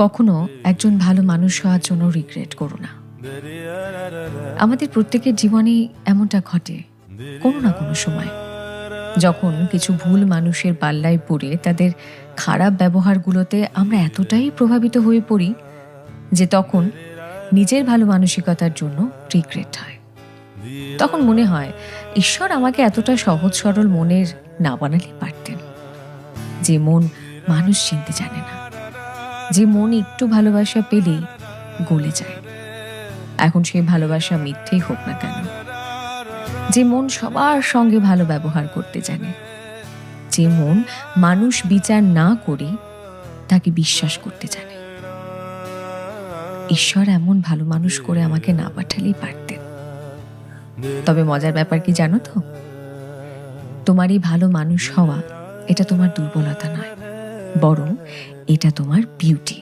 কখনো একজন ভালো মানুষ হওয়ার জন্য রিগ্রেট করো না। আমাদের প্রত্যেকের জীবনেই এমনটা ঘটে কোনো না কোনো সময়, যখন কিছু ভুল মানুষের পাল্লায় পড়ে তাদের খারাপ ব্যবহারগুলোতে আমরা এতটাই প্রভাবিত হয়ে পড়ি যে তখন নিজের ভালো মানসিকতার জন্য রিগ্রেট হয়। তখন মনে হয় ঈশ্বর আমাকে এতটা সহজ সরল মনের না বানালে পারতেন, যে মন মানুষ চিনতে জানে না, যে মন একটু ভালোবাসা পেলেই গলে যায়, এখন সেই ভালোবাসা মিথ্যেই হোক না কেন, যে মন সবার সঙ্গে ভালো ব্যবহার করতে জানে, যে মন মানুষ বিচার না করে তাকে বিশ্বাস করতে জানে। ঈশ্বর এমন ভালো মানুষ করে আমাকে না পাঠালেই পারতেন। তবে মজার ব্যাপার কি জানো তো, তোমার এই ভালো মানুষ হওয়া এটা তোমার দুর্বলতা নয়, বরং এটা তোমার বিউটি।